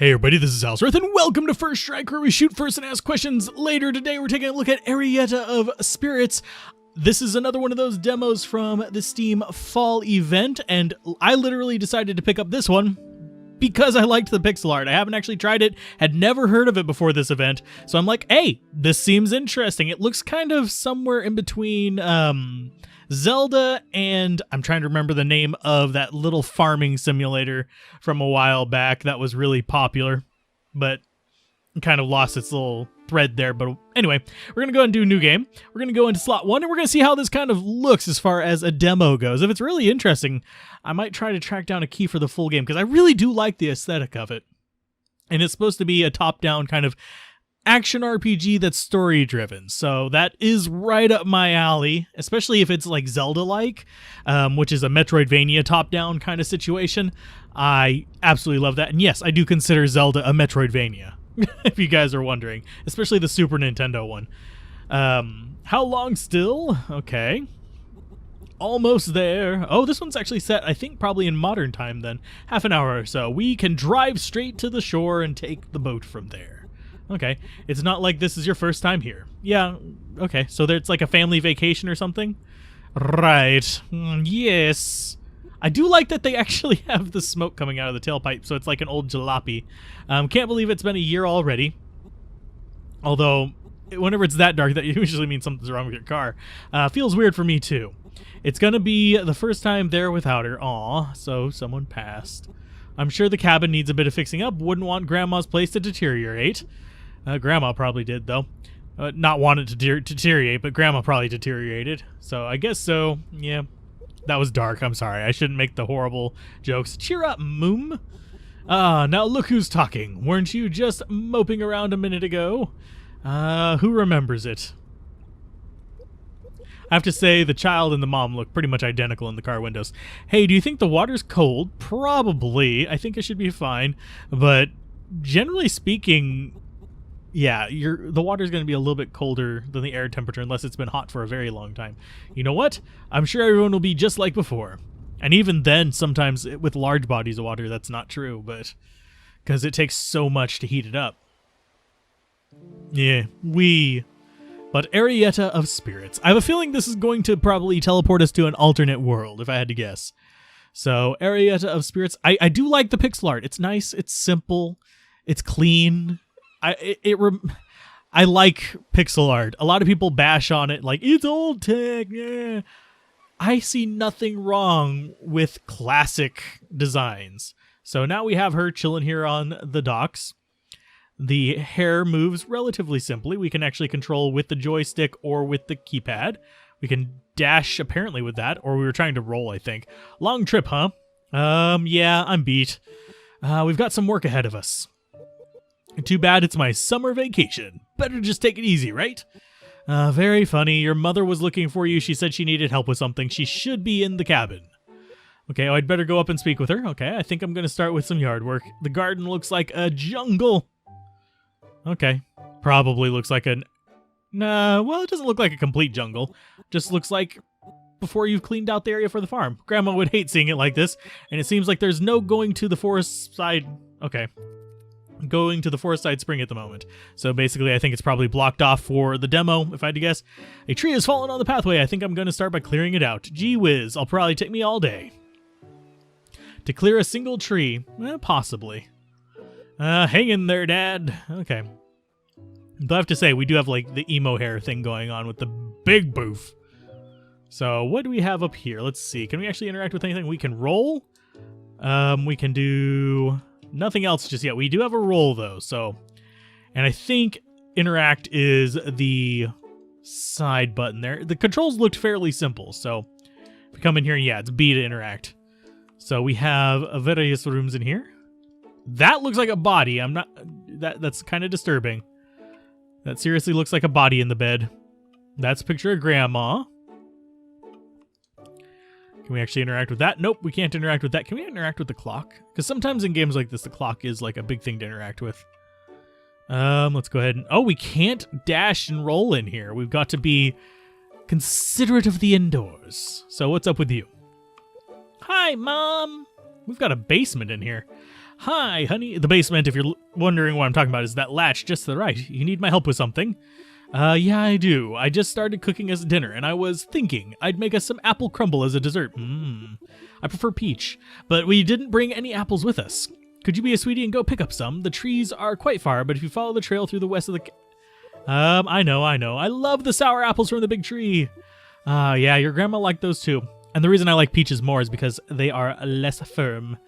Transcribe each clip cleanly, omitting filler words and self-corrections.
Hey everybody, this is Alzorath, and welcome to First Strike, where we shoot first and ask questions later. Today we're taking a look at Arietta of Spirits. This is another one of those demos from the Steam Fall event, and I literally decided to pick up this one because I liked the pixel art. I haven't actually tried it, had never heard of it before this event, so I'm like, hey, this seems interesting. It looks kind of somewhere in between Zelda and I'm trying to remember the name of that little farming simulator from a while back that was really popular, but kind of lost its little thread there. But anyway, we're going to go and do a new game. We're going to go into slot 1 and we're going to see how this kind of looks as far as a demo goes. If it's really interesting, I might try to track down a key for the full game because I really do like the aesthetic of it. And it's supposed to be a top-down kind of action RPG that's story-driven, so that is right up my alley, especially if it's like Zelda-like, which is a Metroidvania top-down kind of situation. I absolutely love that, and yes, I do consider Zelda a Metroidvania, if you guys are wondering, especially the Super Nintendo one. How long still? Okay. Almost there. Oh, this one's actually set, I think, probably in modern time then. Half an hour or so. We can drive straight to the shore and take the boat from there. Okay, it's not like this is your first time here. Yeah, okay, so it's like a family vacation or something? Right, yes. I do like that they actually have the smoke coming out of the tailpipe, so it's like an old jalopy. Can't believe it's been a year already. Although, whenever it's that dark, that usually means something's wrong with your car. Feels weird for me, too. It's gonna be the first time there without her. Aw, so someone passed. I'm sure the cabin needs a bit of fixing up. Wouldn't want Grandma's place to deteriorate. Grandma probably did, though. Not want it to deteriorate, but Grandma probably deteriorated. So I guess so. Yeah, that was dark. I'm sorry. I shouldn't make the horrible jokes. Cheer up, Moom. Now look who's talking. Weren't you just moping around a minute ago? Who remembers it? I have to say the child and the mom look pretty much identical in the car windows. Hey, do you think the water's cold? Probably. I think it should be fine. But generally speaking, yeah, the water's going to be a little bit colder than the air temperature unless it's been hot for a very long time. You know what? I'm sure everyone will be just like before. And even then, sometimes with large bodies of water, that's not true, but because it takes so much to heat it up. Yeah, But Arietta of Spirits. I have a feeling this is going to probably teleport us to an alternate world, if I had to guess. So, Arietta of Spirits. I do like the pixel art. It's nice, it's simple, it's clean. I like pixel art. A lot of people bash on it like, it's old tech, yeah. I see nothing wrong with classic designs. So now we have her chilling here on the docks. The hair moves relatively simply. We can actually control with the joystick or with the keypad. We can dash apparently with that, or we were trying to roll, I think. Long trip, huh? Yeah, I'm beat. We've got some work ahead of us. Too bad it's my summer vacation. Better just take it easy, right? Very funny. Your mother was looking for you. She said she needed help with something. She should be in the cabin. Okay, I'd better go up and speak with her. Okay, I think I'm going to start with some yard work. The garden looks like a jungle. Okay, probably looks like a... Nah, well, it doesn't look like a complete jungle. Just looks like before you've cleaned out the area for the farm. Grandma would hate seeing it like this, and it seems like there's no going to the forest side... Okay. Going to the forest side spring at the moment. So basically, I think it's probably blocked off for the demo, if I had to guess. A tree has fallen on the pathway. I think I'm going to start by clearing it out. Gee whiz, I'll probably take me all day. To clear a single tree? Possibly. Hang in there, Dad. Okay. But I have to say, we do have like the emo hair thing going on with the big boof. So what do we have up here? Let's see. Can we actually interact with anything? We can roll. We can do nothing else just yet. We do have a roll though. So, and I think interact is the side button there. The controls looked fairly simple. So if we come in here, yeah, it's B to interact. So we have various rooms in here. That looks like a body. I'm not... That's kind of disturbing. That seriously looks like a body in the bed. That's a picture of Grandma. Can we actually interact with that? Nope, we can't interact with that. Can we interact with the clock? Because sometimes in games like this, the clock is like a big thing to interact with. Let's go ahead and... Oh, we can't dash and roll in here. We've got to be considerate of the indoors. So what's up with you? Hi, Mom. We've got a basement in here. Hi, honey. The basement, if you're wondering what I'm talking about, is that latch just to the right. You need my help with something? Yeah, I do. I just started cooking us dinner, and I was thinking I'd make us some apple crumble as a dessert. I prefer peach, but we didn't bring any apples with us. Could you be a sweetie and go pick up some? The trees are quite far, but if you follow the trail through the west of the... I know. I love the sour apples from the big tree. Yeah, your grandma liked those too. And the reason I like peaches more is because they are less firm.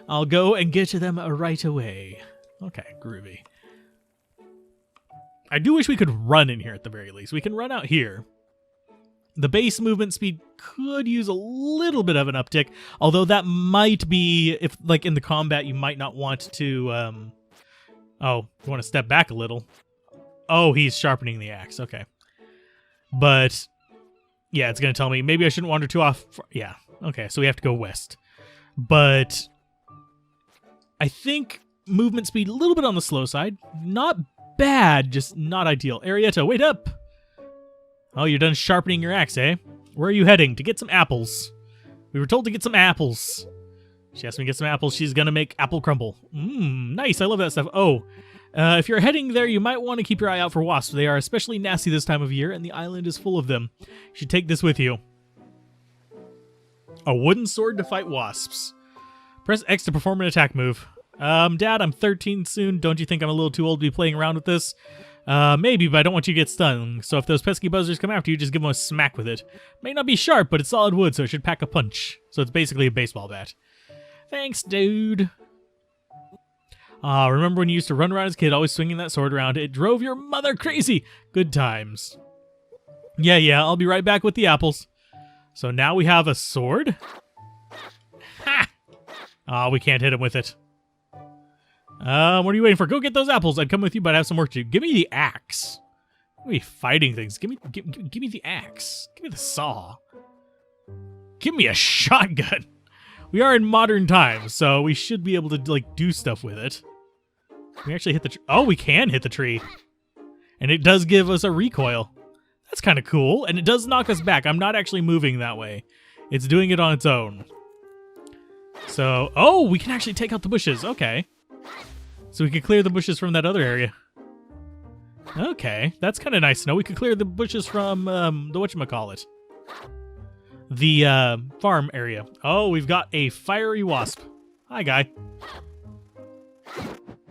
I'll go and get to them right away. Okay, groovy. I do wish we could run in here at the very least. We can run out here. The base movement speed could use a little bit of an uptick, although that might be, if like in the combat, you might not want to, oh, you want to step back a little. Oh, he's sharpening the axe. Okay. But, yeah, it's going to tell me maybe I shouldn't wander too off. Yeah. Okay, so we have to go west. But I think movement speed a little bit on the slow side. Not bad, just not ideal. Arietta, wait up! Oh, you're done sharpening your axe, eh? Where are you heading? To get some apples. We were told to get some apples. She asked me to get some apples. She's going to make apple crumble. Nice. I love that stuff. Oh, if you're heading there, you might want to keep your eye out for wasps. They are especially nasty this time of year, and the island is full of them. You should take this with you. A wooden sword to fight wasps. Press X to perform an attack move. Dad, I'm 13 soon. Don't you think I'm a little too old to be playing around with this? Maybe, but I don't want you to get stung. So if those pesky buzzers come after you, just give them a smack with it. May not be sharp, but it's solid wood, so it should pack a punch. So it's basically a baseball bat. Thanks, dude. Remember when you used to run around as a kid, always swinging that sword around? It drove your mother crazy. Good times. Yeah, I'll be right back with the apples. So now we have a sword? Ha! Oh, we can't hit him with it. What are you waiting for? Go get those apples. I'd come with you, but I have some work to do. Give me the axe. What are we fighting things? Give me the axe. Give me the saw. Give me a shotgun. We are in modern times, so we should be able to, like, do stuff with it. Can we actually hit the tree? Oh, we can hit the tree. And it does give us a recoil. That's kind of cool, and it does knock us back. I'm not actually moving that way. It's doing it on its own. So, oh, we can actually take out the bushes. Okay. So we can clear the bushes from that other area. Okay, that's kind of nice to know. We could clear the bushes from, the whatchamacallit. The, farm area. Oh, we've got a fiery wasp. Hi, guy.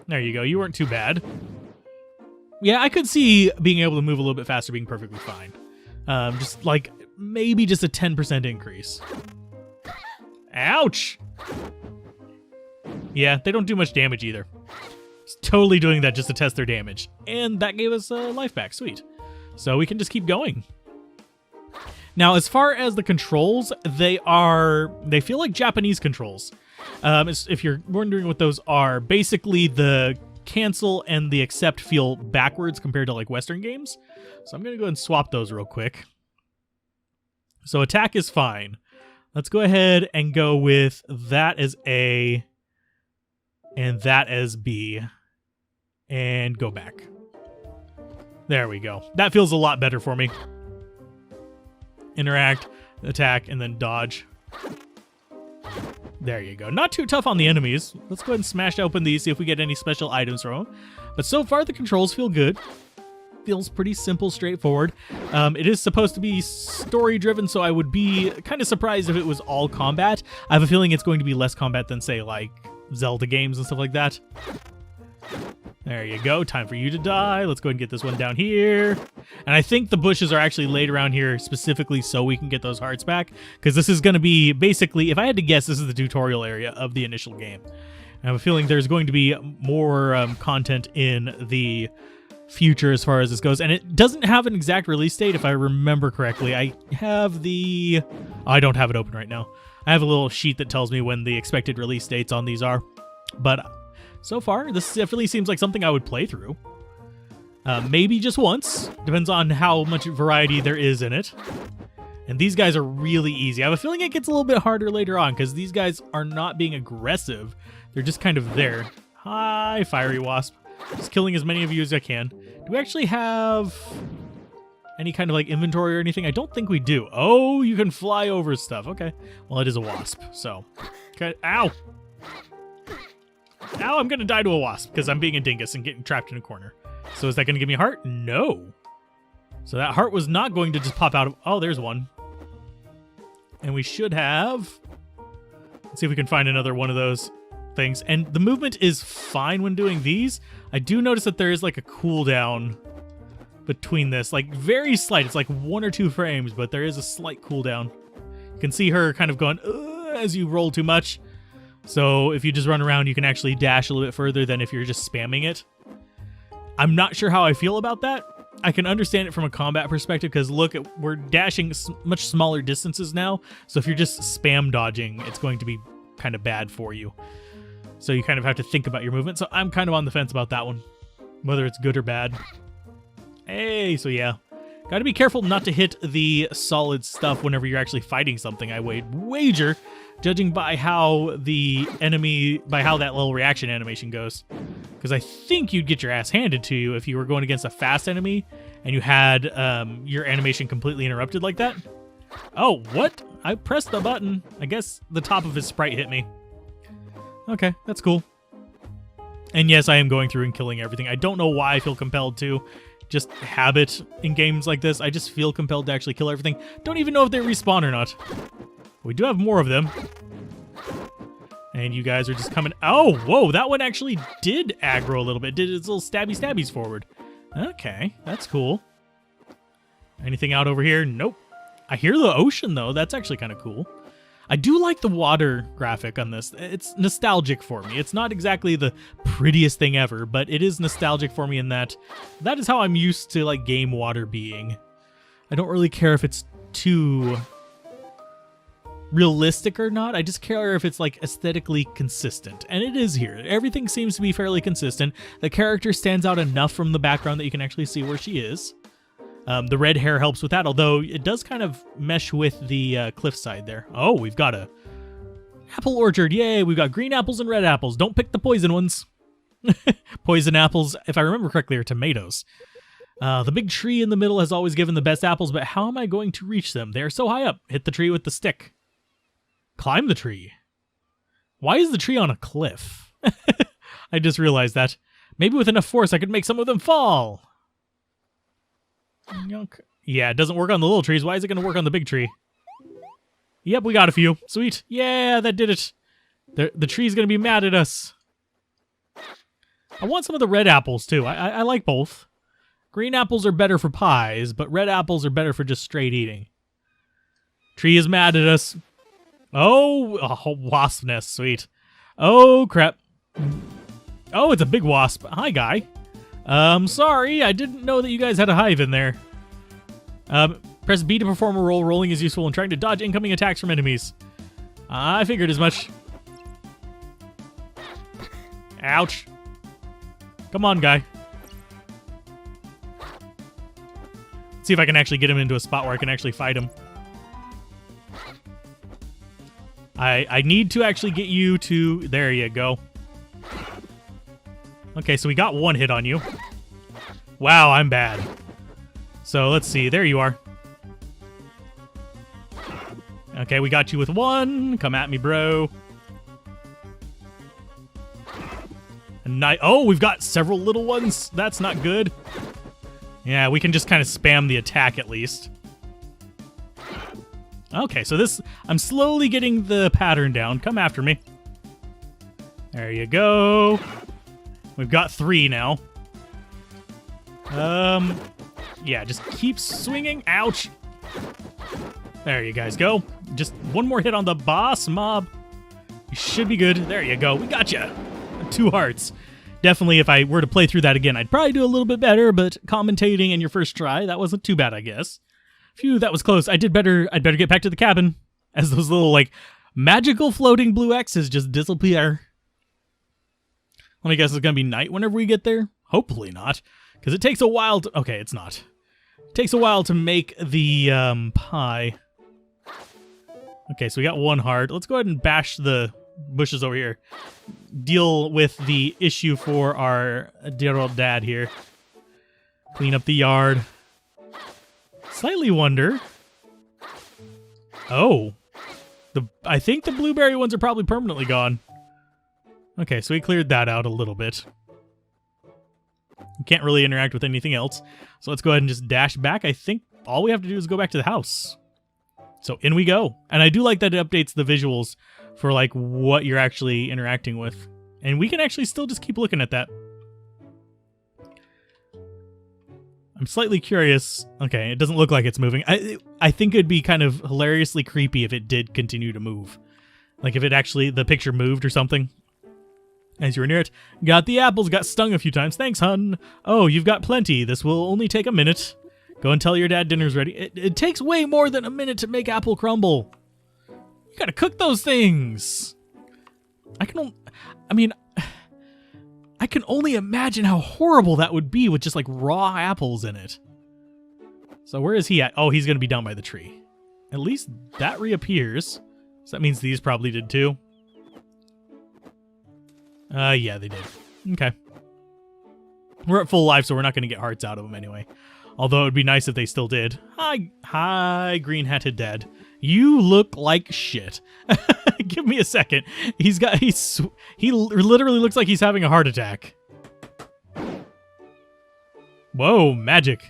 There you go. You weren't too bad. Yeah, I could see being able to move a little bit faster being perfectly fine. Just, like, maybe just a 10% increase. Ouch! Yeah, they don't do much damage either. It's totally doing that just to test their damage. And that gave us a life back. Sweet. So we can just keep going. Now, as far as the controls, they feel like Japanese controls. If you're wondering what those are, basically the cancel and the accept feel backwards compared to like Western games. So I'm going to go ahead and swap those real quick. So attack is fine. Let's go ahead and go with that as A and that as B and go back. There we go. That feels a lot better for me. Interact, attack, and then dodge. There you go. Not too tough on the enemies. Let's go ahead and smash open these, see if we get any special items from them. But so far, the controls feel good. Feels pretty simple, straightforward. It is supposed to be story-driven, so I would be kind of surprised if it was all combat. I have a feeling it's going to be less combat than, say, like Zelda games and stuff like that. There you go. Time for you to die. Let's go ahead and get this one down here. And I think the bushes are actually laid around here specifically so we can get those hearts back. Because this is going to be basically, if I had to guess, this is the tutorial area of the initial game. I have a feeling there's going to be more content in the future as far as this goes. And it doesn't have an exact release date, if I remember correctly. I have the... I don't have it open right now. I have a little sheet that tells me when the expected release dates on these are. But... so far, this definitely seems like something I would play through. Maybe just once. Depends on how much variety there is in it. And these guys are really easy. I have a feeling it gets a little bit harder later on, because these guys are not being aggressive. They're just kind of there. Hi, Fiery Wasp. Just killing as many of you as I can. Do we actually have any kind of like inventory or anything? I don't think we do. Oh, you can fly over stuff. Okay. Well, it is a wasp, so. Okay. Ow! Now I'm going to die to a wasp because I'm being a dingus and getting trapped in a corner. So is that going to give me a heart? No. So that heart was not going to just pop out of... Oh, there's one. And we should have... Let's see if we can find another one of those things. And the movement is fine when doing these. I do notice that there is like a cooldown between this. Like very slight. It's like 1 or 2 frames, but there is a slight cooldown. You can see her kind of going as you roll too much. So if you just run around, you can actually dash a little bit further than if you're just spamming it. I'm not sure how I feel about that. I can understand it from a combat perspective because look, we're dashing much smaller distances now. So if you're just spam dodging, it's going to be kind of bad for you. So you kind of have to think about your movement. So I'm kind of on the fence about that one, whether it's good or bad. Hey, so yeah. Got to be careful not to hit the solid stuff whenever you're actually fighting something, I would wager, judging by how the enemy, by how that little reaction animation goes. Because I think you'd get your ass handed to you if you were going against a fast enemy and you had your animation completely interrupted like that. Oh, what? I pressed the button. I guess the top of his sprite hit me. Okay, that's cool. And yes, I am going through and killing everything. I don't know why I feel compelled to. Just habit in games like this. I just feel compelled to actually kill everything. Don't even know if they respawn or not. We do have more of them. And you guys are just coming... Oh, whoa, that one actually did aggro a little bit. Did its little stabbies forward. Okay, that's cool. Anything out over here? Nope. I hear the ocean, though. That's actually kind of cool. I do like the water graphic on this. It's nostalgic for me. It's not exactly the prettiest thing ever, but it is nostalgic for me in that is how I'm used to like game water being. I don't really care if it's too realistic or not. I just care if it's like aesthetically consistent, and it is here. Everything seems to be fairly consistent. The character stands out enough from the background that you can actually see where she is. The red hair helps with that, although it does kind of mesh with the cliffside there. Oh, we've got a apple orchard. Yay, we've got green apples and red apples. Don't pick the poison ones. Poison apples, if I remember correctly, are tomatoes. The big tree in the middle has always given the best apples, but how am I going to reach them? They are so high up. Hit the tree with the stick. Climb the tree. Why is the tree on a cliff? I just realized that. Maybe with enough force I could make some of them fall. Yeah, it doesn't work on the little trees. Why is it going to work on the big tree? Yep, we got a few. Sweet. Yeah, that did it. The tree's going to be mad at us. I want some of the red apples, too. I like both. Green apples are better for pies, but red apples are better for just straight eating. Tree is mad at us. Oh, a wasp nest. Sweet. Oh, crap. Oh, it's a big wasp. Hi, guy. Sorry, I didn't know that you guys had a hive in there. Press B to perform a roll. Rolling is useful in trying to dodge incoming attacks from enemies. I figured as much. Ouch. Come on, guy. See if I can actually get him into a spot where I can actually fight him. I need to actually get you to... There you go. Okay, so we got one hit on you. Wow, I'm bad. So let's see. There you are. Okay, we got you with one. Come at me, bro. Oh, we've got several little ones. That's not good. Yeah, we can just kind of spam the attack at least. Okay, so this... I'm slowly getting the pattern down. Come after me. There you go. We've got 3 now. Yeah, just keep swinging. Ouch. There you guys go. Just one more hit on the boss mob. You should be good. There you go. We got you. 2 hearts. Definitely, if I were to play through that again, I'd probably do a little bit better, but commentating in your first try, that wasn't too bad, I guess. Phew, that was close. I did better. I'd better get back to the cabin as those little, like, magical floating blue X's just disappear. Let me guess it's going to be night whenever we get there? Hopefully not, because it takes a while to... Okay, it's not. It takes a while to make the pie. Okay, so we got 1 heart. Let's go ahead and bash the bushes over here. Deal with the issue for our dear old dad here. Clean up the yard. Slightly wonder... Oh. I think the blueberry ones are probably permanently gone. Okay, so we cleared that out a little bit. We can't really interact with anything else. So let's go ahead and just dash back. I think all we have to do is go back to the house. So in we go. And I do like that it updates the visuals for like what you're actually interacting with. And we can actually still just keep looking at that. I'm slightly curious. Okay, it doesn't look like it's moving. I think it'd be kind of hilariously creepy if it did continue to move. Like if it actually, the picture moved or something. As you were near it. Got the apples, got stung a few times. Thanks, hun. Oh, you've got plenty. This will only take a minute. Go and tell your dad dinner's ready. It takes way more than a minute to make apple crumble. You gotta cook those things. I can only imagine how horrible that would be with just like raw apples in it. So where is he at? Oh, he's gonna be down by the tree. At least that reappears. So that means these probably did too. Yeah, they did. Okay. We're at full life, so we're not going to get hearts out of them anyway. Although it would be nice if they still did. Hi, green-hatted dad. You look like shit. Give me a second. He literally looks like he's having a heart attack. Whoa, magic.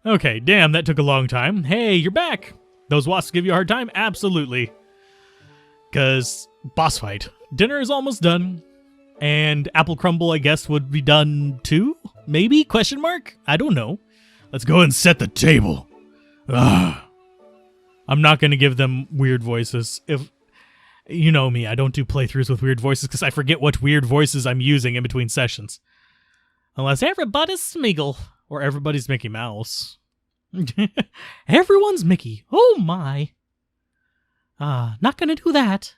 Okay, damn, that took a long time. Hey, you're back. Those wasps give you a hard time? Absolutely. Because boss fight. Dinner is almost done. And apple crumble, I guess, would be done too? Maybe? Question mark? I don't know. Let's go and set the table. Ugh. I'm not going to give them weird voices. If you know me, I don't do playthroughs with weird voices because I forget what weird voices I'm using in between sessions. Unless everybody's Smeagol or everybody's Mickey Mouse. Everyone's Mickey. Oh my. Not going to do that.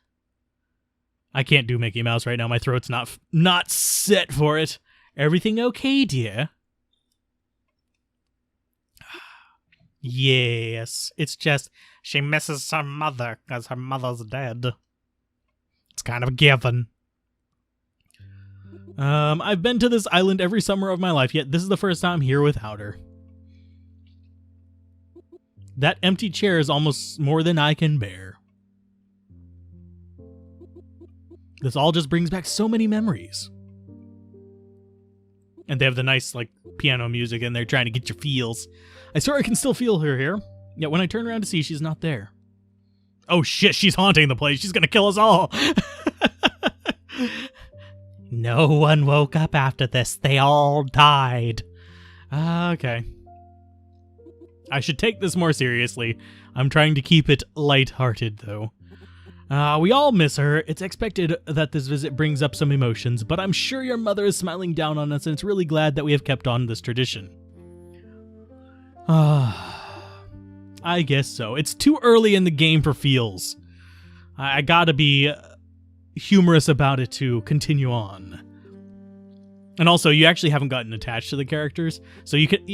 I can't do Mickey Mouse right now. My throat's not set for it. Everything okay, dear? Yes. It's just she misses her mother because her mother's dead. It's kind of a given. I've been to this island every summer of my life, yet this is the first time here without her. That empty chair is almost more than I can bear. This all just brings back so many memories. And they have the nice, like, piano music and they're trying to get your feels. I swear I can still feel her here. Yet when I turn around to see, she's not there. Oh shit, she's haunting the place. She's gonna kill us all. No one woke up after this. They all died. Okay. I should take this more seriously. I'm trying to keep it lighthearted, though. We all miss her. It's expected that this visit brings up some emotions, but I'm sure your mother is smiling down on us and it's really glad that we have kept on this tradition. I guess so. It's too early in the game for feels. I gotta be humorous about it to continue on. And also, you actually haven't gotten attached to the characters, so you can.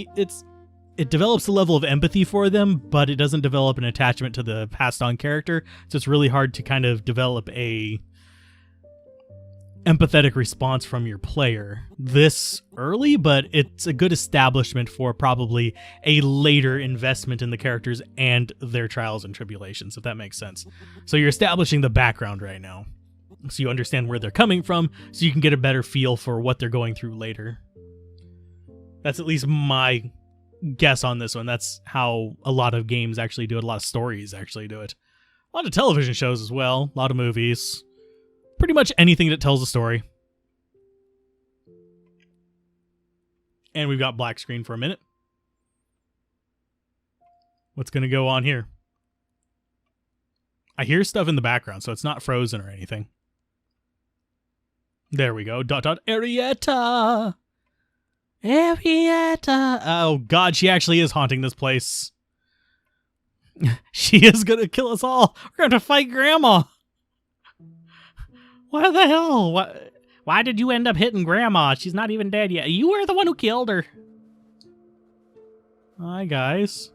It develops a level of empathy for them, but it doesn't develop an attachment to the passed on character, so it's really hard to kind of develop a empathetic response from your player this early, but it's a good establishment for probably a later investment in the characters and their trials and tribulations, if that makes sense. So you're establishing the background right now, so you understand where they're coming from, so you can get a better feel for what they're going through later. That's at least my guess on this one. That's how a lot of games actually do it. A lot of stories actually do it. A lot of television shows as well. A lot of movies. Pretty much anything that tells a story. And we've got black screen for a minute. What's going to go on here? I hear stuff in the background, so it's not frozen or anything. There we go. ... Arietta! Arietta! Oh god, she actually is haunting this place. She is gonna kill us all. We're gonna have to fight Grandma. What the hell? Why did you end up hitting Grandma? She's not even dead yet. You were the one who killed her. Hi, guys.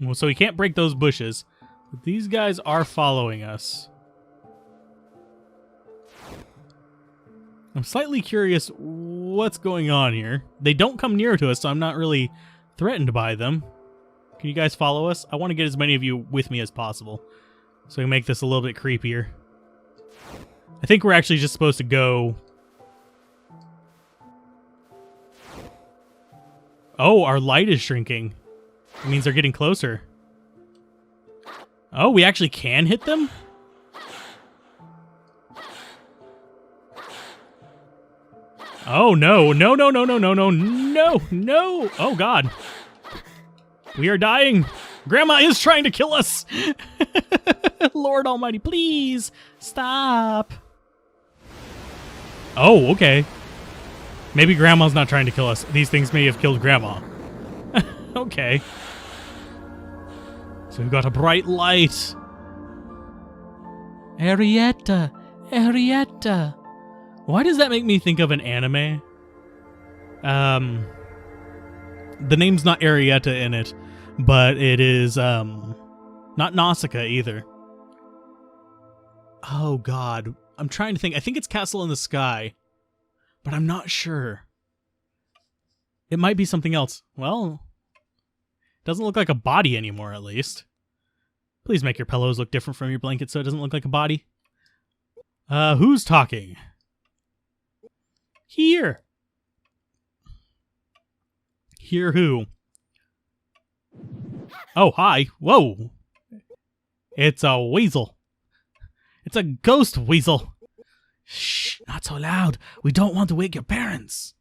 Well, so we can't break those bushes. But these guys are following us. I'm slightly curious what's going on here. They don't come near to us, so I'm not really threatened by them. Can you guys follow us? I want to get as many of you with me as possible. So we make this a little bit creepier. I think we're actually just supposed to go... Oh, our light is shrinking. It means they're getting closer. Oh, we actually can hit them? Oh, no. No, no, no, no, no, no, no, no. Oh, God. We are dying. Grandma is trying to kill us. Lord Almighty, please stop. Oh, okay. Maybe Grandma's not trying to kill us. These things may have killed Grandma. Okay. So we've got a bright light. Arietta. Arietta. Why does that make me think of an anime? The name's not Arietta in it, but it is, not Nausicaa either. Oh, God. I'm trying to think. I think it's Castle in the Sky, but I'm not sure. It might be something else. Well, it doesn't look like a body anymore, at least. Please make your pillows look different from your blanket so it doesn't look like a body. Who's talking? Here. Here who? Oh, hi. Whoa. It's a weasel. It's a ghost weasel. Shh, not so loud. We don't want to wake your parents.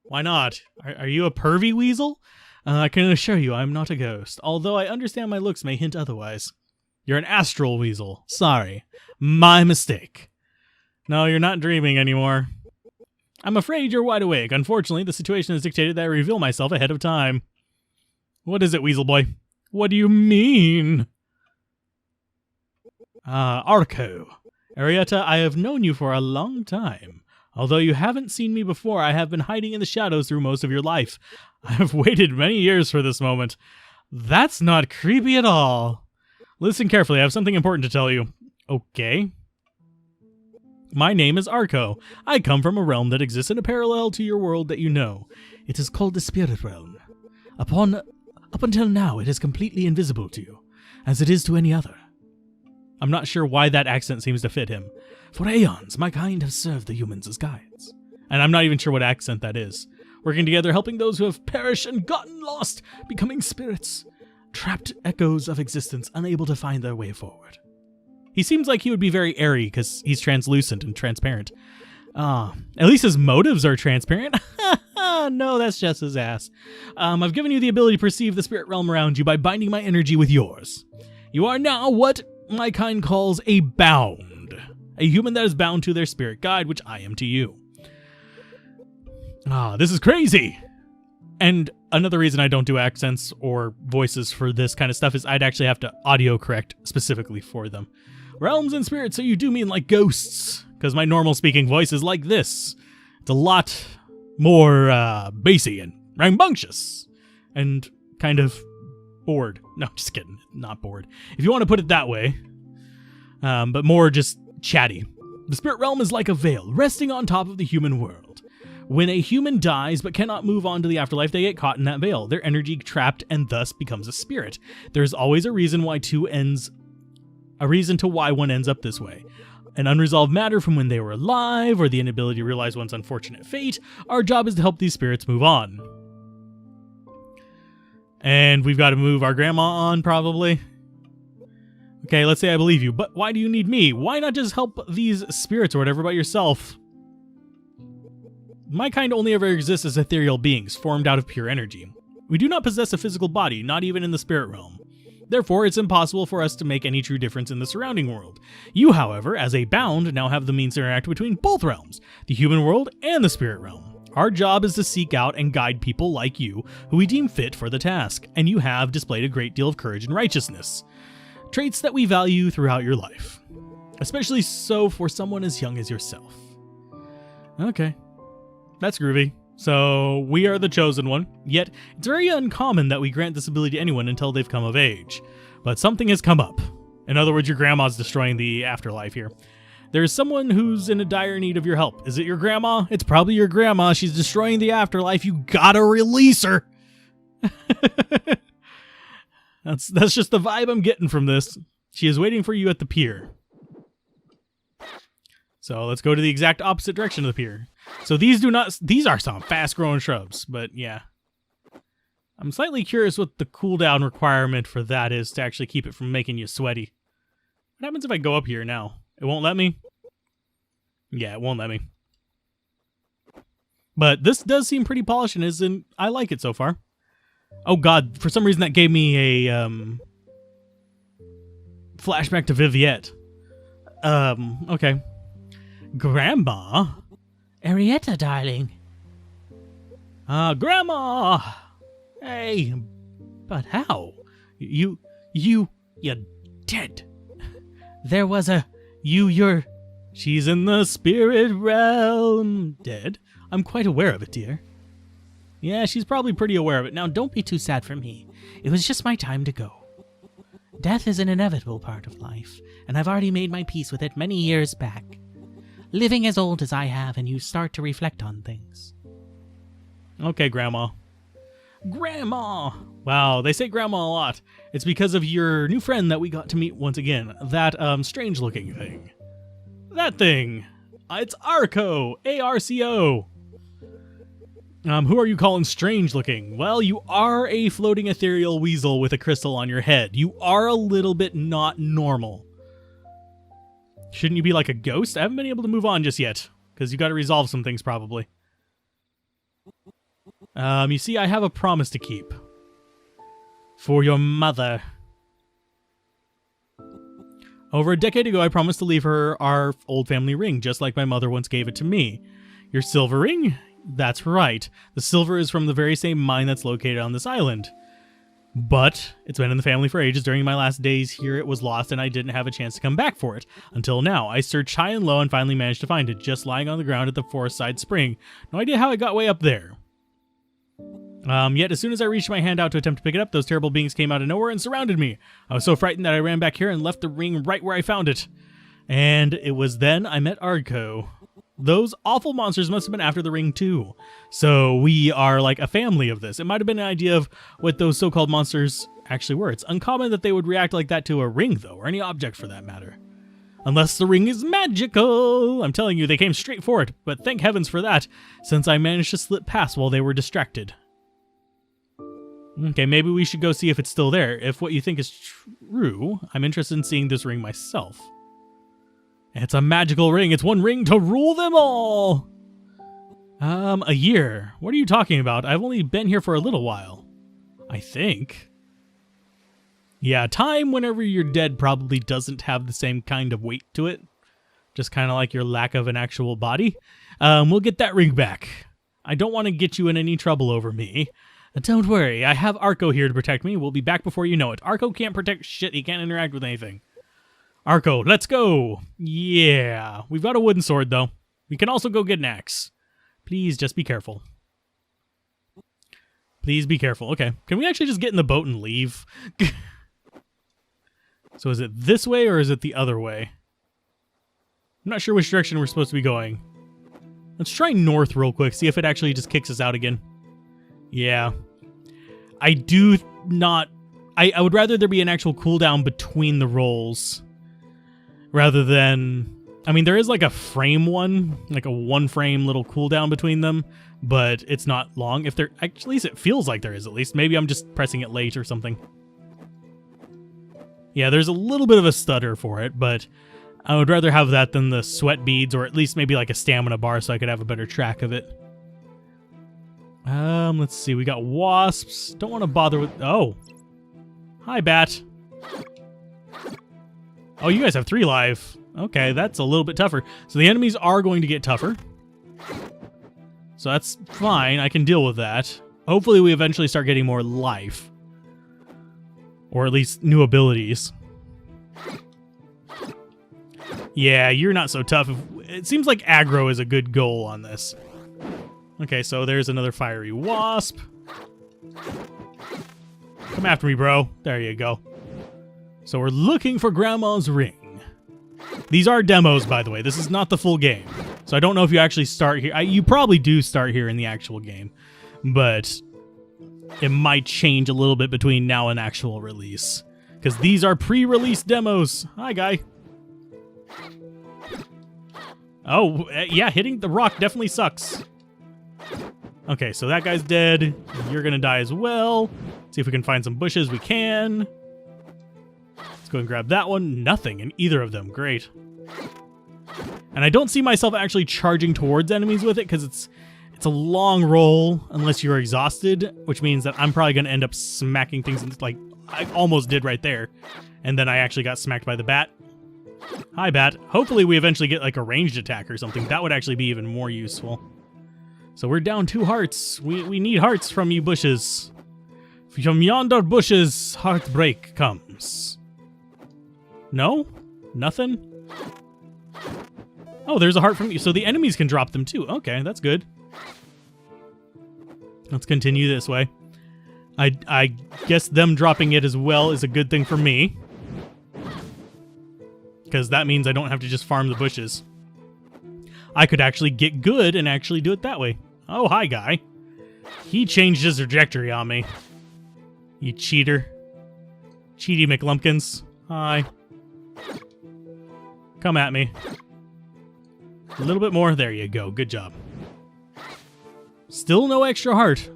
Why not? Are you a pervy weasel? I can assure you I'm not a ghost, although I understand my looks may hint otherwise. You're an astral weasel. Sorry. My mistake. No, you're not dreaming anymore. I'm afraid you're wide awake. Unfortunately, the situation has dictated that I reveal myself ahead of time. What is it, Weasel Boy? What do you mean? Arco. Arietta, I have known you for a long time. Although you haven't seen me before, I have been hiding in the shadows through most of your life. I have waited many years for this moment. That's not creepy at all. Listen carefully, I have something important to tell you. Okay. My name is Arco. I come from a realm that exists in a parallel to your world that you know. It is called the Spirit Realm. Up until now, it is completely invisible to you, as it is to any other. I'm not sure why that accent seems to fit him. For aeons, my kind have served the humans as guides. And I'm not even sure what accent that is. Working together, helping those who have perished and gotten lost, becoming spirits. Trapped echoes of existence, unable to find their way forward. He seems like he would be very airy because he's translucent and transparent. At least his motives are transparent. No, that's just his ass. I've given you the ability to perceive the spirit realm around you by binding my energy with yours. You are now what my kind calls a bound. A human that is bound to their spirit guide, which I am to you. This is crazy. And another reason I don't do accents or voices for this kind of stuff is I'd actually have to audio correct specifically for them. Realms and spirits, so you do mean like ghosts, because my normal speaking voice is like this. It's a lot more bassy and rambunctious and kind of bored. No, just kidding. Not bored. If you want to put it that way. But more just chatty. The spirit realm is like a veil resting on top of the human world. When a human dies but cannot move on to the afterlife, they get caught in that veil. Their energy trapped and thus becomes a spirit. There's always a reason why one ends up this way. An unresolved matter from when they were alive, or the inability to realize one's unfortunate fate. Our job is to help these spirits move on. And we've got to move our grandma on, probably. Okay, let's say I believe you, but why do you need me? Why not just help these spirits or whatever by yourself? My kind only ever exists as ethereal beings, formed out of pure energy. We do not possess a physical body, not even in the spirit realm. Therefore, it's impossible for us to make any true difference in the surrounding world. You, however, as a bound, now have the means to interact between both realms, the human world and the spirit realm. Our job is to seek out and guide people like you, who we deem fit for the task, and you have displayed a great deal of courage and righteousness. Traits that we value throughout your life. Especially so for someone as young as yourself. Okay. That's groovy. So, we are the chosen one, yet it's very uncommon that we grant this ability to anyone until they've come of age. But something has come up. In other words, your grandma's destroying the afterlife here. There's someone who's in a dire need of your help. Is it your grandma? It's probably your grandma. She's destroying the afterlife. You gotta release her! That's just the vibe I'm getting from this. She is waiting for you at the pier. So let's go to the exact opposite direction of the pier. So these are some fast-growing shrubs, but yeah. I'm slightly curious what the cooldown requirement for that is to actually keep it from making you sweaty. What happens if I go up here now? It won't let me? Yeah, it won't let me. But this does seem pretty polished and I like it so far. Oh god, for some reason that gave me a flashback to Viviette. Okay. Grandma? Arietta, darling. Grandma! Hey, But how? you're dead. There was a... She's in the spirit realm. Dead? I'm quite aware of it, dear. Yeah, she's probably pretty aware of it. Now, Don't be too sad for me. It was just my time to go. Death is an inevitable part of life, and I've already made my peace with it many years back. Living as old as I have, and you start to reflect on things. okay, Grandma. Grandma! Wow, they say Grandma a lot. It's because of your new friend that we got to meet once again. That, strange-looking thing. That thing! It's Arco! A-R-C-O! Who are you calling strange-looking? Well, you are a floating ethereal weasel with a crystal on your head. You are a little bit not normal. Shouldn't you be like a ghost? I haven't been able to move on just yet, because you got to resolve some things, probably. You see, I have a promise to keep. For your mother. Over a decade ago, I promised to leave her our old family ring, just like my mother once gave it to me. Your silver ring? That's right. The silver is from the very same mine that's located on this island. But it's been in the family for ages. During my last days here, it was lost, and I didn't have a chance to come back for it. Until now, I searched high and low and finally managed to find it, just lying on the ground at the forest side spring. No idea how it got way up there. Yet as soon as I reached my hand out to attempt to pick it up, those terrible beings came out of nowhere and surrounded me. I was so frightened that I ran back here and left the ring right where I found it. And it was then I met Arco. Those awful monsters must have been after the ring too. So we are like a family of this. It might have been an idea of what those so-called monsters actually were. It's uncommon that they would react like that to a ring, though, or any object for that matter. Unless the ring is magical. I'm telling you, they came straight for it, but thank heavens for that, since I managed to slip past while they were distracted. Okay, maybe we should go see if it's still there. If what you think is true, I'm interested in seeing this ring myself. It's a magical ring. It's one ring to rule them all. A year. What are you talking about? I've only been here for a little while. I think. Yeah, time whenever you're dead probably doesn't have the same kind of weight to it. Just kind of like your lack of an actual body. We'll get that ring back. I don't want to get you in any trouble over me. Don't worry, I have Arco here to protect me. We'll be back before you know it. Arco can't protect shit. He can't interact with anything. Arco, let's go. Yeah, we've got a wooden sword, though. We can also go get an axe. Please, just be careful. Please be careful. Okay, can we actually just get in the boat and leave? So is it this way or is it the other way? I'm not sure which direction we're supposed to be going. Let's try north real quick, see if it actually just kicks us out again. Yeah. I would rather there be an actual cooldown between the rolls. Rather than... I mean, there is like a frame one. Like a one-frame little cooldown between them. But it's not long. If there... At least it feels like there is, at least. Maybe I'm just pressing it late or something. Yeah, there's a little bit of a stutter for it, but... I would rather have that than the sweat beads, or at least maybe like a stamina bar so I could have a better track of it. Let's see. We got wasps. Don't want to bother with... Oh. Hi, bat. Oh, you guys have 3 life. Okay, that's a little bit tougher. So the enemies are going to get tougher. So that's fine. I can deal with that. Hopefully we eventually start getting more life. Or at least new abilities. Yeah, you're not so tough. It seems like aggro is a good goal on this. Okay, so there's another fiery wasp. Come after me, bro. There you go. So we're looking for Grandma's ring. These are demos, by the way. This is not the full game. So I don't know if you actually start here. You probably do start here in the actual game. But it might change a little bit between now and actual release. Because these are pre-release demos. Hi, guy. Oh, yeah, hitting the rock definitely sucks. Okay, so that guy's dead. You're gonna die as well. See if we can find some bushes. We can. Let's go and grab that one. Nothing in either of them. Great. And I don't see myself actually charging towards enemies with it because it's a long roll unless you're exhausted, which means that I'm probably gonna end up smacking things like I almost did right there. And then I actually got smacked by the bat. Hi, bat. Hopefully we eventually get like a ranged attack or something. That would actually be even more useful. So we're down 2 hearts. We need hearts from you bushes. From yonder bushes, heartbreak comes. No? Nothing? Oh, there's a heart from you. So the enemies can drop them too. Okay, that's good. Let's continue this way. I guess them dropping it as well is a good thing for me. Because that means I don't have to just farm the bushes. I could actually get good and actually do it that way. Oh, hi, guy. He changed his trajectory on me. You cheater. Cheaty McLumpkins. Hi. Come at me. A little bit more. There you go. Good job. Still no extra heart.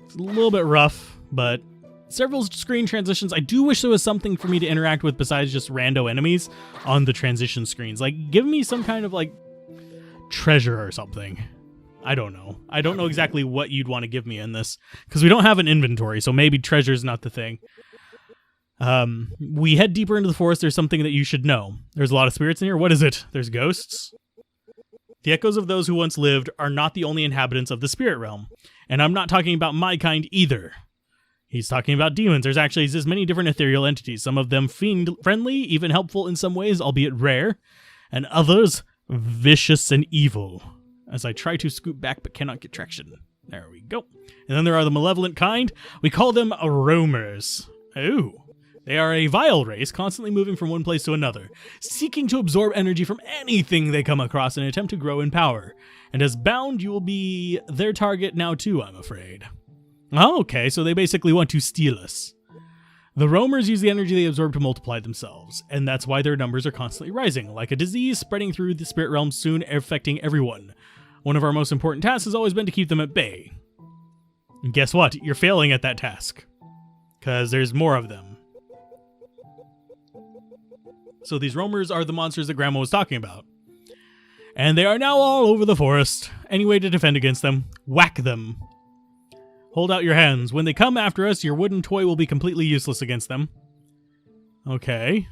It's a little bit rough, but several screen transitions. I do wish there was something for me to interact with besides just rando enemies on the transition screens. Like, give me some kind of, like, treasure or something. I don't know. I don't know exactly what you'd want to give me in this, because we don't have an inventory, so maybe treasure's not the thing. We head deeper into the forest. There's something that you should know. There's a lot of spirits in here. What is it? There's ghosts. The echoes of those who once lived are not the only inhabitants of the spirit realm. And I'm not talking about my kind either. He's talking about demons. There's actually as many different ethereal entities. Some of them fiend-friendly, even helpful in some ways, albeit rare. And others, vicious and evil. As I try to scoot back but cannot get traction. There we go. And then there are the malevolent kind. We call them roamers. Oh. They are a vile race, constantly moving from one place to another, seeking to absorb energy from anything they come across in an attempt to grow in power. And as bound, you will be their target now too, I'm afraid. Oh, okay, so they basically want to steal us. The roamers use the energy they absorb to multiply themselves, and that's why their numbers are constantly rising, like a disease spreading through the spirit realm, soon affecting everyone. One of our most important tasks has always been to keep them at bay. And guess what? You're failing at that task. Because there's more of them. So these roamers are the monsters that Grandma was talking about. And they are now all over the forest. Any way to defend against them, whack them. Hold out your hands. When they come after us, your wooden toy will be completely useless against them. Okay.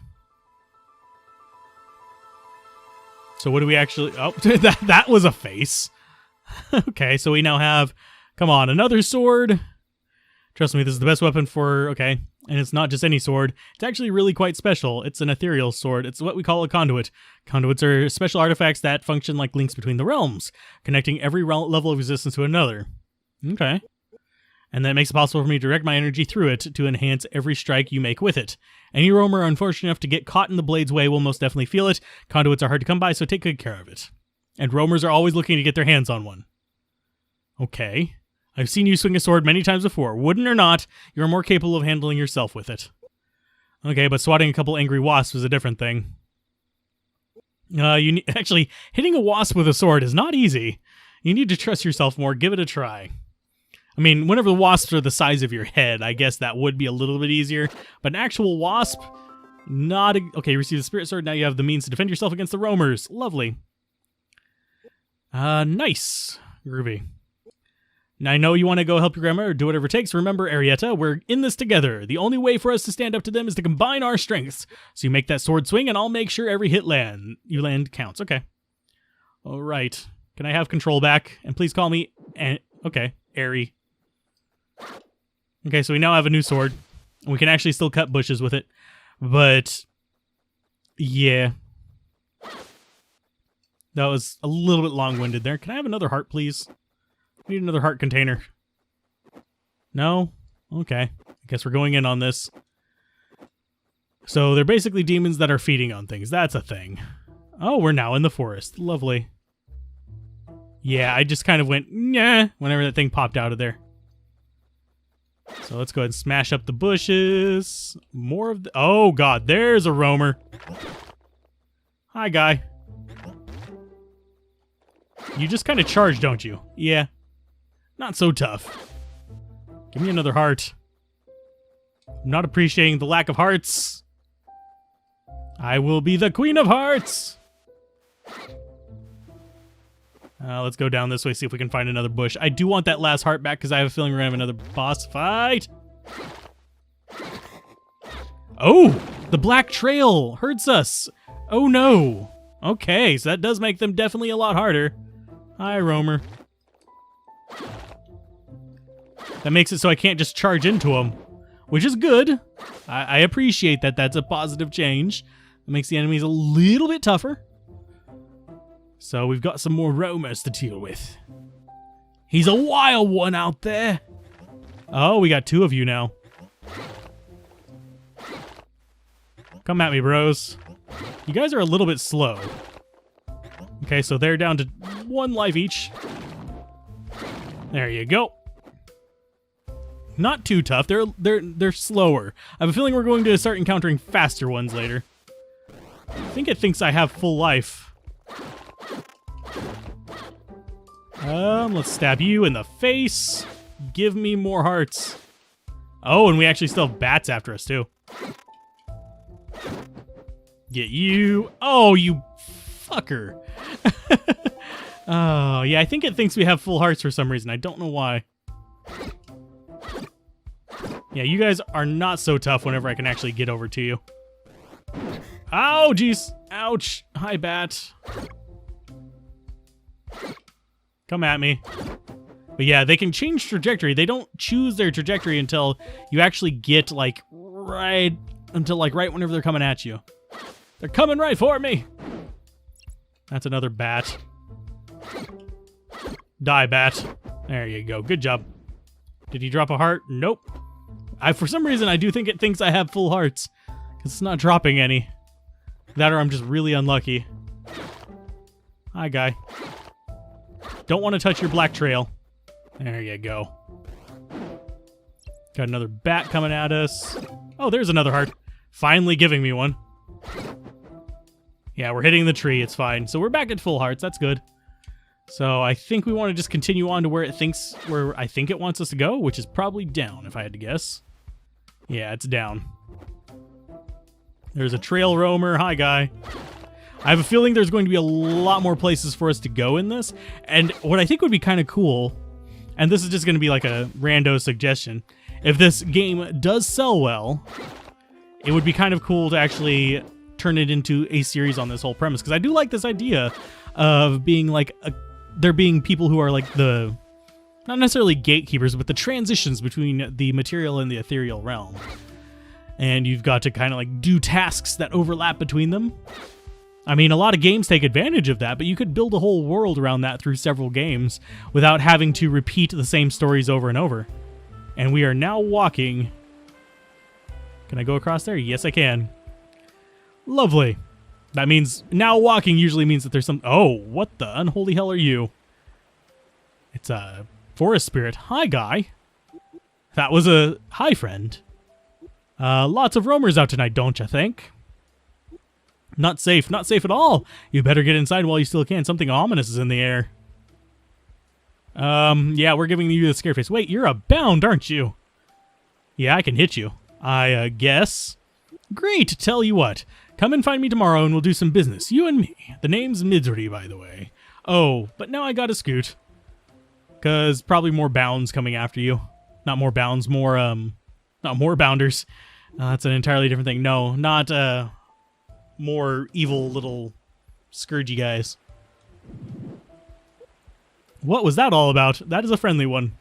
So what do we actually... Oh, that was a face. Okay, so we now have... Come on, another sword. Trust me, this is the best weapon for... Okay. And it's not just any sword. It's actually really quite special. It's an ethereal sword. It's what we call a conduit. Conduits are special artifacts that function like links between the realms, connecting every level of existence to another. Okay. And that makes it possible for me to direct my energy through it to enhance every strike you make with it. Any roamer unfortunate enough to get caught in the blade's way will most definitely feel it. Conduits are hard to come by, so take good care of it. And roamers are always looking to get their hands on one. Okay. I've seen you swing a sword many times before. Wooden or not, you're more capable of handling yourself with it. Okay, but swatting a couple angry wasps is a different thing. Actually, hitting a wasp with a sword is not easy. You need to trust yourself more. Give it a try. I mean, whenever the wasps are the size of your head, I guess that would be a little bit easier. But an actual wasp, not... Okay, you receive the spirit sword. Now you have the means to defend yourself against the roamers. Lovely. Nice. Groovy. Now, I know you want to go help your grandma or do whatever it takes. Remember, Arietta, we're in this together. The only way for us to stand up to them is to combine our strengths. So you make that sword swing, and I'll make sure every hit you land counts. Okay. All right. Can I have control back? And please call me... Okay, Ari. Okay, so we now have a new sword. We can actually still cut bushes with it. But... yeah. That was a little bit long-winded there. Can I have another heart, please? I need another heart container. No? Okay. I guess we're going in on this. So they're basically demons that are feeding on things. That's a thing. Oh, we're now in the forest. Lovely. Yeah, I just kind of went, nah, whenever that thing popped out of there. So let's go ahead and smash up the bushes. More of the... Oh, God. There's a roamer. Hi, guy. You just kind of charge, don't you? Yeah. Not so tough. Give me another heart. I'm not appreciating the lack of hearts. I will be the Queen of Hearts. Let's go down this way, see if we can find another bush. I do want that last heart back because I have a feeling we're going to have another boss fight. Oh, the black trail hurts us. Oh, no. Okay, so that does make them definitely a lot harder. Hi, roamer. That makes it so I can't just charge into them, which is good. I appreciate that. That's a positive change. It makes the enemies a little bit tougher. So we've got some more roamers to deal with. He's a wild one out there. Oh, we got two of you now. Come at me, bros. You guys are a little bit slow. Okay, so they're down to 1 life each. There you go. Not too tough. They're slower. I have a feeling we're going to start encountering faster ones later. I think it thinks I have full life. Let's stab you in the face. Give me more hearts. Oh, and we actually still have bats after us, too. Get you. Oh, you fucker. Oh, yeah, I think it thinks we have full hearts for some reason. I don't know why. Yeah, you guys are not so tough whenever I can actually get over to you. Oh, jeez. Ouch. Hi, bat. Come at me. But yeah, they can change trajectory. They don't choose their trajectory until you actually get, like, right whenever they're coming at you. They're coming right for me. That's another bat. Die, bat. There you go. Good job. Did he drop a heart? Nope. For some reason, I do think it thinks I have full hearts. Because it's not dropping any. That or I'm just really unlucky. Hi, guy. Don't want to touch your black trail. There you go. Got another bat coming at us. Oh, there's another heart. Finally giving me one. Yeah, we're hitting the tree. It's fine. So we're back at full hearts. That's good. So I think we want to just continue on to where I think it wants us to go, which is probably down, if I had to guess. Yeah, it's down. There's a trail roamer. Hi, guy. I have a feeling there's going to be a lot more places for us to go in this. And what I think would be kind of cool, and this is just going to be like a rando suggestion, if this game does sell well, it would be kind of cool to actually turn it into a series on this whole premise. Because I do like this idea of being like, there being people who are like the, not necessarily gatekeepers, but the transitions between the material and the ethereal realm. And you've got to kind of like do tasks that overlap between them. I mean, a lot of games take advantage of that, but you could build a whole world around that through several games without having to repeat the same stories over and over. And we are now walking. Can I go across there? Yes, I can. Lovely. That means now walking usually means that there's some... Oh, what the unholy hell are you? It's a forest spirit. Hi, guy. That was a... Hi, friend. Lots of roamers out tonight, don't you think? Not safe. Not safe at all. You better get inside while you still can. Something ominous is in the air. Yeah, we're giving you the scare face. Wait, you're a bound, aren't you? Yeah, I can hit you. I guess. Great. Tell you what. Come and find me tomorrow and we'll do some business. You and me. The name's Misery, by the way. Oh, but now I gotta scoot. Because probably more bounds coming after you. Not more bounds, more, not more bounders. That's an entirely different thing. No, not, more evil little scourgy guys. What was that all about? That is a friendly one.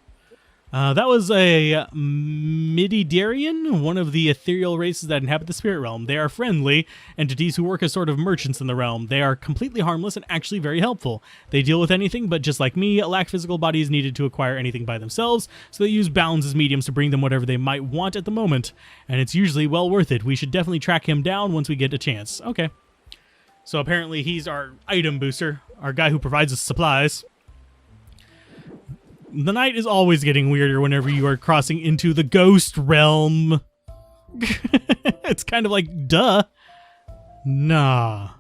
That was a Mididarian, one of the ethereal races that inhabit the spirit realm. They are friendly entities who work as sort of merchants in the realm. They are completely harmless and actually very helpful. They deal with anything, but just like me, lack physical bodies needed to acquire anything by themselves, so they use bounds as mediums to bring them whatever they might want at the moment. And it's usually well worth it. We should definitely track him down once we get a chance. Okay. So apparently he's our item booster, our guy who provides us supplies. The night is always getting weirder whenever you are crossing into the ghost realm. It's kind of like, duh. Nah.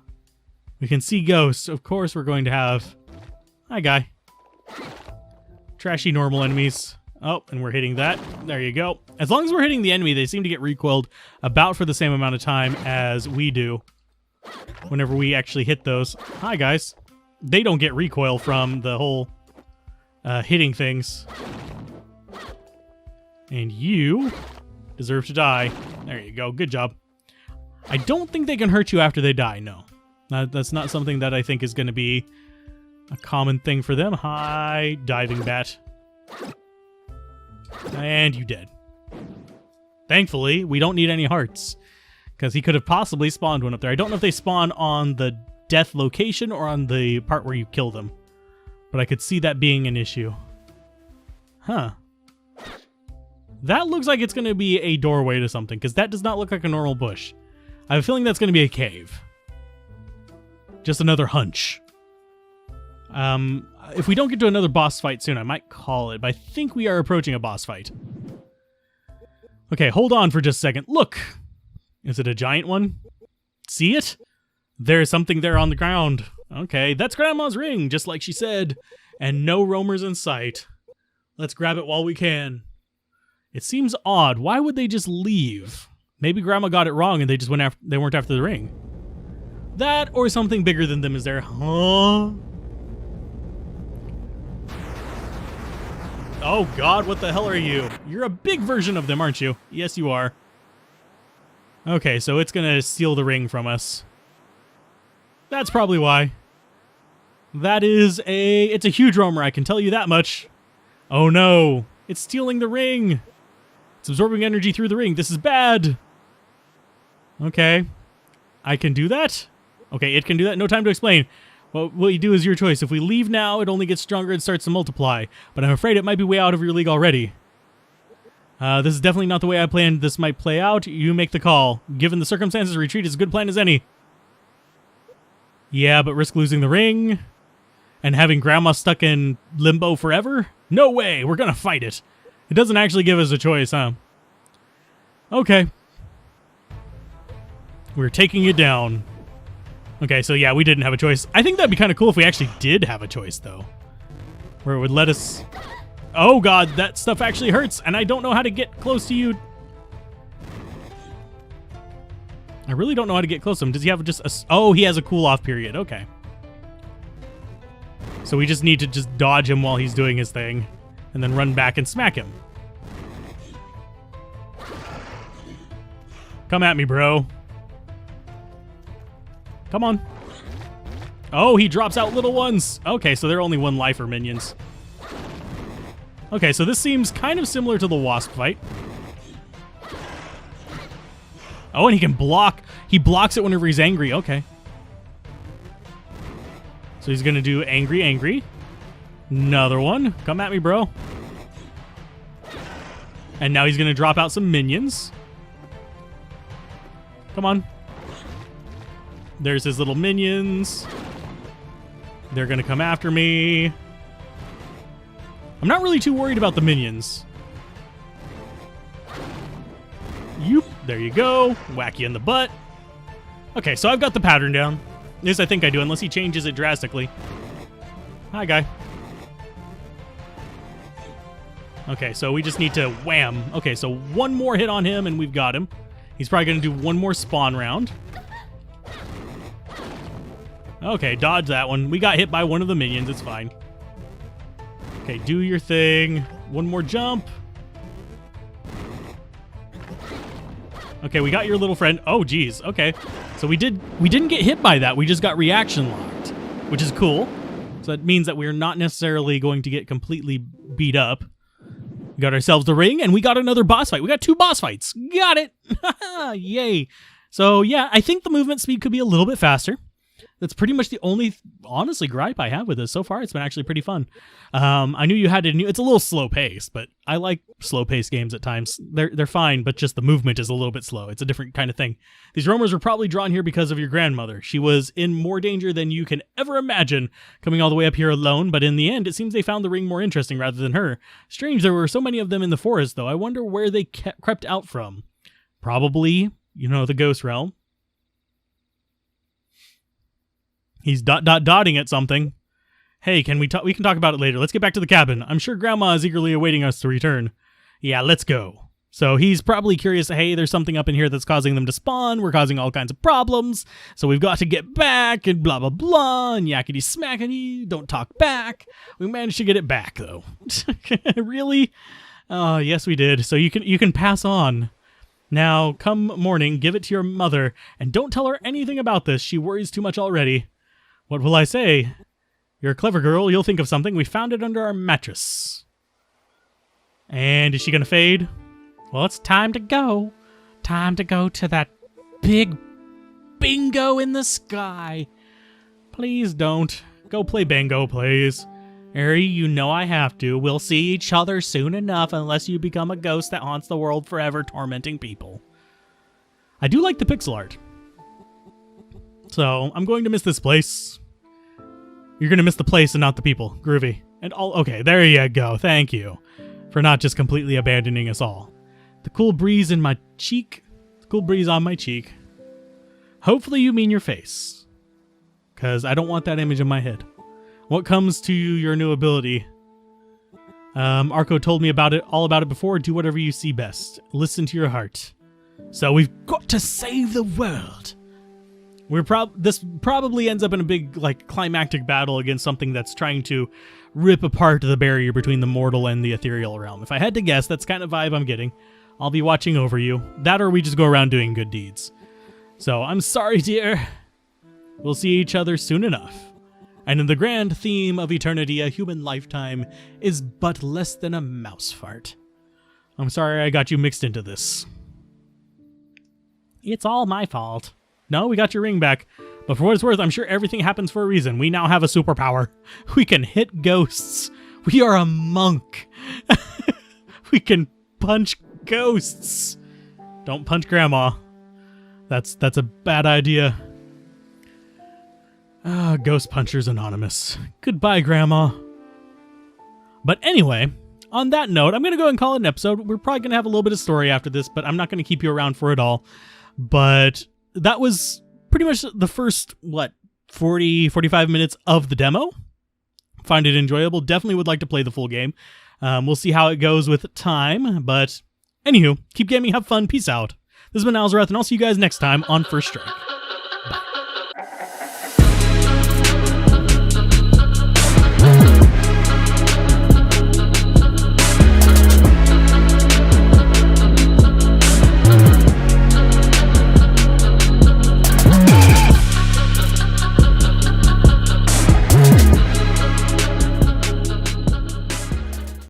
We can see ghosts. Of course we're going to have... Hi, guy. Trashy normal enemies. Oh, and we're hitting that. There you go. As long as we're hitting the enemy, they seem to get recoiled about for the same amount of time as we do whenever we actually hit those. Hi, guys. They don't get recoil from the whole hitting things. And you deserve to die. There you go. Good job. I don't think they can hurt you after they die, no. That's not something that I think is going to be a common thing for them. Hi, diving bat. And you dead. Thankfully, we don't need any hearts, because he could have possibly spawned one up there. I don't know if they spawn on the death location or on the part where you kill them, but I could see that being an issue. Huh. That looks like it's going to be a doorway to something, because that does not look like a normal bush. I have a feeling that's going to be a cave. Just another hunch. If we don't get to another boss fight soon, I might call it, but I think we are approaching a boss fight. Okay, hold on for just a second. Look! Is it a giant one? See it? There's something there on the ground. Okay, that's Grandma's ring, just like she said. And no roamers in sight. Let's grab it while we can. It seems odd. Why would they just leave? Maybe Grandma got it wrong and they just they weren't after the ring. That or something bigger than them is there. Huh? Oh god, what the hell are you? You're a big version of them, aren't you? Yes, you are. Okay, so it's gonna steal the ring from us. That's probably why. It's a huge roamer, I can tell you that much. Oh no, it's stealing the ring. It's absorbing energy through the ring. This is bad. Okay, I can do that? Okay, it can do that. No time to explain. Well, what you do is your choice. If we leave now, it only gets stronger and starts to multiply. But I'm afraid it might be way out of your league already. This is definitely not the way I planned this might play out. You make the call. Given the circumstances, retreat is a good plan as any. Yeah, but risk losing the ring? And having Grandma stuck in limbo forever? No way! We're gonna fight it. It doesn't actually give us a choice, huh? Okay. We're taking it down. Okay, so yeah, we didn't have a choice. I think that'd be kind of cool if we actually did have a choice, though. Where it would let us... Oh god, that stuff actually hurts, and I don't know how to get close to you. I really don't know how to get close to him. Does he have just a... Oh, he has a cool-off period. Okay. So we just need to just dodge him while he's doing his thing, and then run back and smack him. Come at me, bro. Come on. Oh, he drops out little ones. Okay, so they're only one lifer minions. Okay, so this seems kind of similar to the wasp fight. Oh, and he can block. He blocks it whenever he's angry. Okay. So he's going to do angry, angry. Another one. Come at me, bro. And now he's going to drop out some minions. Come on. There's his little minions. They're going to come after me. I'm not really too worried about the minions. Yoop. There you go. Whack you in the butt. Okay, so I've got the pattern down. At least I think I do, unless he changes it drastically. Hi, guy. Okay, so we just need to wham. Okay, so one more hit on him and we've got him. He's probably going to do one more spawn round. Okay, dodge that one. We got hit by one of the minions. It's fine. Okay, do your thing. One more jump. Okay, we got your little friend. Oh, geez. Okay. So we didn't get hit by that. We just got reaction locked, which is cool. So that means that we're not necessarily going to get completely beat up. We got ourselves the ring, and we got another boss fight. We got 2 boss fights. Got it. Yay. So, yeah, I think the movement speed could be a little bit faster. That's pretty much the only, honestly, gripe I have with this. So far, it's been actually pretty fun. I knew you had to, it's a little slow paced, but I like slow paced games at times. They're fine, but just the movement is a little bit slow. It's a different kind of thing. These rumors were probably drawn here because of your grandmother. She was in more danger than you can ever imagine, coming all the way up here alone, but in the end, it seems they found the ring more interesting rather than her. Strange, there were so many of them in the forest, though. I wonder where they crept out from. Probably, the ghost realm. He's dotting at something. Hey, can we talk? We can talk about it later. Let's get back to the cabin. I'm sure Grandma is eagerly awaiting us to return. Yeah, let's go. So he's probably curious, hey, there's something up in here that's causing them to spawn. We're causing all kinds of problems. So we've got to get back and blah, blah, blah. And yakety smackety. Don't talk back. We managed to get it back, though. Really? Oh, yes, we did. So you can pass on. Now, come morning, give it to your mother. And don't tell her anything about this. She worries too much already. What will I say? You're a clever girl. You'll think of something. We found it under our mattress. And is she going to fade? Well, it's time to go. Time to go to that big bingo in the sky. Please don't. Go play bingo, please. Ari, you know I have to. We'll see each other soon enough unless you become a ghost that haunts the world forever, tormenting people. I do like the pixel art. So, I'm going to miss this place. You're going to miss the place and not the people. Groovy. And all, okay, there you go. Thank you for not just completely abandoning us all. The cool breeze in my cheek. The cool breeze on my cheek. Hopefully you mean your face. Because I don't want that image in my head. What comes to your new ability? Arco told me all about it before. Do whatever you see best. Listen to your heart. So we've got to save the world. This probably ends up in a big, climactic battle against something that's trying to rip apart the barrier between the mortal and the ethereal realm. If I had to guess, that's kind of vibe I'm getting. I'll be watching over you. That or we just go around doing good deeds. So, I'm sorry, dear. We'll see each other soon enough. And in the grand theme of eternity, a human lifetime is but less than a mouse fart. I'm sorry I got you mixed into this. It's all my fault. No, we got your ring back. But for what it's worth, I'm sure everything happens for a reason. We now have a superpower. We can hit ghosts. We are a monk. We can punch ghosts. Don't punch Grandma. That's a bad idea. Ghost Punchers Anonymous. Goodbye, Grandma. But anyway, on that note, I'm going to go and call it an episode. We're probably going to have a little bit of story after this, but I'm not going to keep you around for it all. But that was pretty much the first, 45 minutes of the demo. Find it enjoyable. Definitely would like to play the full game. We'll see how it goes with time. But anywho, keep gaming, have fun, peace out. This has been Alzorath, and I'll see you guys next time on First Strike.